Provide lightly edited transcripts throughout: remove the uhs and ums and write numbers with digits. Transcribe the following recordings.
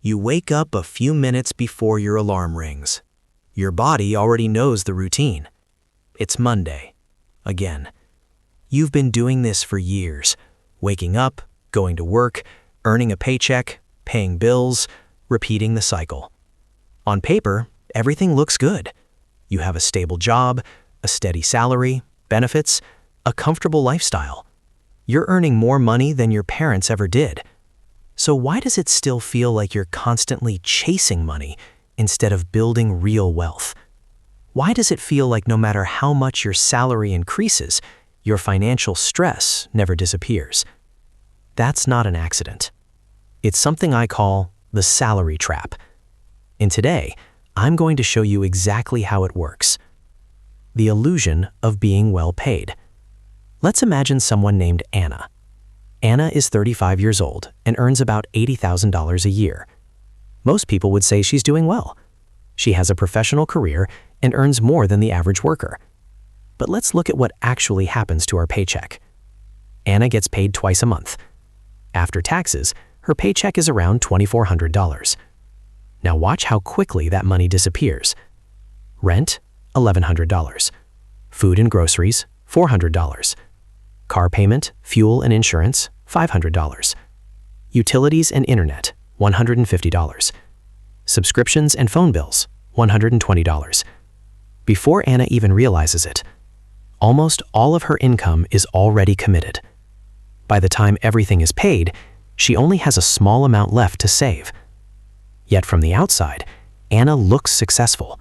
You wake up a few minutes before your alarm rings. Your body already knows the routine. It's Monday. Again. You've been doing this for years. Waking up, going to work, earning a paycheck, paying bills, repeating the cycle. On paper, everything looks good. You have a stable job, a steady salary, benefits, a comfortable lifestyle. You're earning more money than your parents ever did. So why does it still feel like you're constantly chasing money instead of building real wealth? Why does it feel like no matter how much your salary increases, your financial stress never disappears? That's not an accident. It's something I call the salary trap. And today, I'm going to show you exactly how it works. The illusion of being well paid. Let's imagine someone named Anna. Anna is 35 years old and earns about $80,000 a year. Most people would say she's doing well. She has a professional career and earns more than the average worker. But let's look at what actually happens to our paycheck. Anna gets paid twice a month. After taxes, her paycheck is around $2,400. Now watch how quickly that money disappears. Rent, $1,100. Food and groceries, $400. Car payment, fuel and insurance, $500. Utilities and internet, $150. Subscriptions and phone bills, $120. Before Anna even realizes it, almost all of her income is already committed. By the time everything is paid, she only has a small amount left to save. Yet from the outside, Anna looks successful.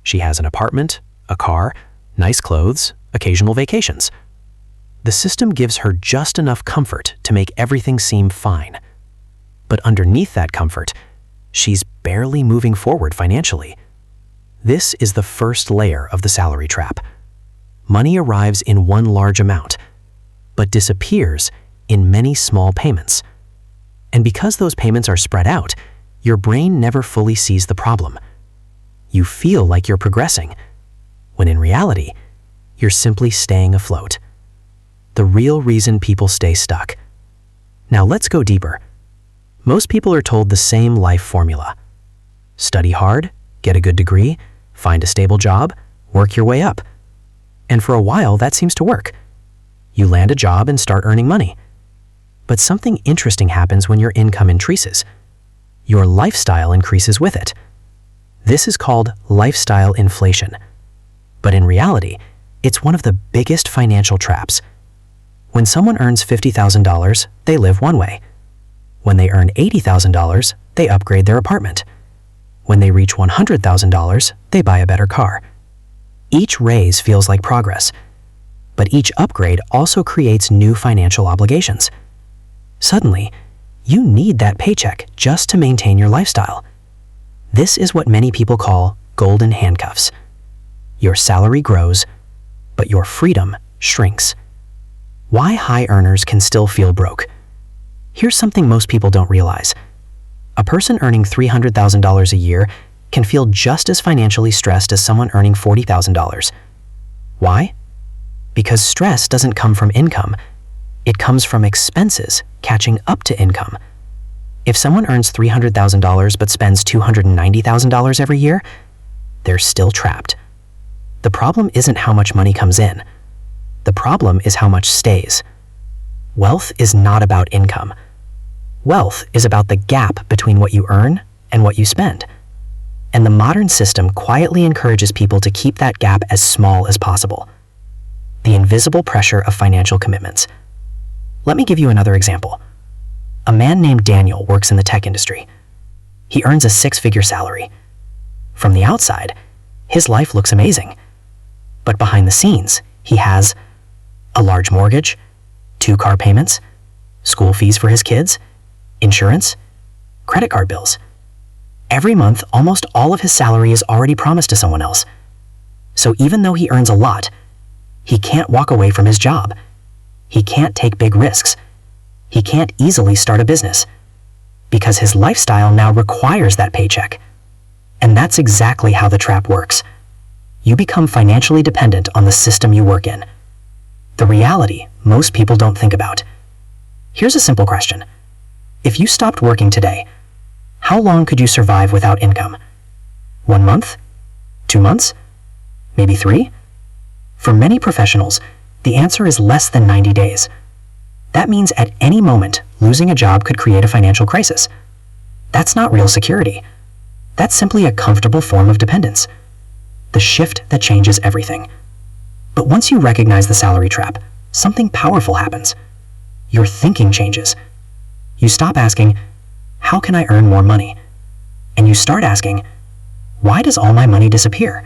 She has an apartment, a car, nice clothes, occasional vacations. The system gives her just enough comfort to make everything seem fine. But underneath that comfort, she's barely moving forward financially. This is the first layer of the salary trap. Money arrives in one large amount, but disappears in many small payments. And because those payments are spread out, your brain never fully sees the problem. You feel like you're progressing, when in reality, you're simply staying afloat. The real reason people stay stuck. Now let's go deeper. Most people are told the same life formula. Study hard, get a good degree, find a stable job, work your way up. And for a while, that seems to work. You land a job and start earning money. But something interesting happens when your income increases. Your lifestyle increases with it. This is called lifestyle inflation. But in reality, it's one of the biggest financial traps. When someone earns $50,000, they live one way. When they earn $80,000, they upgrade their apartment. When they reach $100,000, they buy a better car. Each raise feels like progress, but each upgrade also creates new financial obligations. Suddenly, you need that paycheck just to maintain your lifestyle. This is what many people call golden handcuffs. Your salary grows, but your freedom shrinks. Why high earners can still feel broke? Here's something most people don't realize. A person earning $300,000 a year can feel just as financially stressed as someone earning $40,000. Why? Because stress doesn't come from income. It comes from expenses catching up to income. If someone earns $300,000 but spends $290,000 every year, they're still trapped. The problem isn't how much money comes in. The problem is how much stays. Wealth is not about income. Wealth is about the gap between what you earn and what you spend. And the modern system quietly encourages people to keep that gap as small as possible. The invisible pressure of financial commitments. Let me give you another example. A man named Daniel works in the tech industry. He earns a six-figure salary. From the outside, his life looks amazing. But behind the scenes, he has a large mortgage, 2 car payments, school fees for his kids, insurance, credit card bills. Every month, almost all of his salary is already promised to someone else. So even though he earns a lot, he can't walk away from his job. He can't take big risks. He can't easily start a business because his lifestyle now requires that paycheck. And that's exactly how the trap works. You become financially dependent on the system you work in. The reality most people don't think about. Here's a simple question. If you stopped working today, How long could you survive without income? 1 month? 2 months? Maybe 3? For many professionals, the answer is less than 90 days. That means at any moment, losing a job could create a financial crisis. That's not real security. That's simply a comfortable form of dependence. The shift that changes everything. But once you recognize the salary trap, something powerful happens. Your thinking changes. You stop asking, how can I earn more money? And you start asking, why does all my money disappear?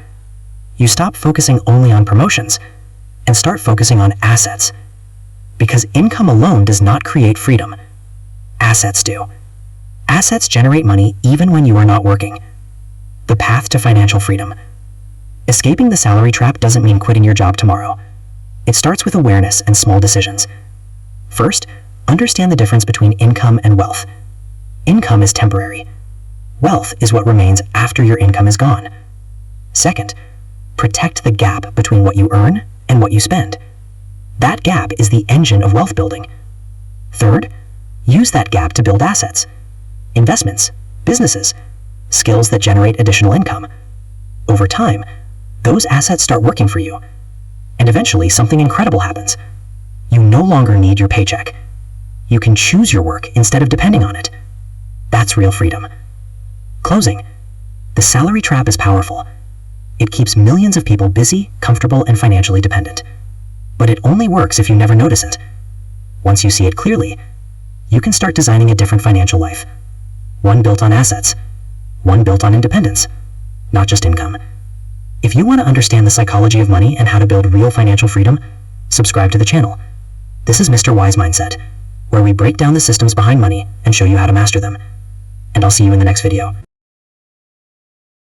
You stop focusing only on promotions and start focusing on assets. Because income alone does not create freedom. Assets do. Assets generate money even when you are not working. The path to financial freedom. Escaping the salary trap doesn't mean quitting your job tomorrow. It starts with awareness and small decisions. First, understand the difference between income and wealth. Income is temporary. Wealth is what remains after your income is gone. Second, protect the gap between what you earn and what you spend. That gap is the engine of wealth building. Third, use that gap to build assets, investments, businesses, skills that generate additional income. Over time, those assets start working for you. And eventually, something incredible happens. You no longer need your paycheck. You can choose your work instead of depending on it. That's real freedom. Closing. The salary trap is powerful. It keeps millions of people busy, comfortable, and financially dependent. But it only works if you never notice it. Once you see it clearly, you can start designing a different financial life. One built on assets. One built on independence, not just income. If you want to understand the psychology of money and how to build real financial freedom, subscribe to the channel. This is Mr. Wise Mindset, where we break down the systems behind money and show you how to master them. And I'll see you in the next video.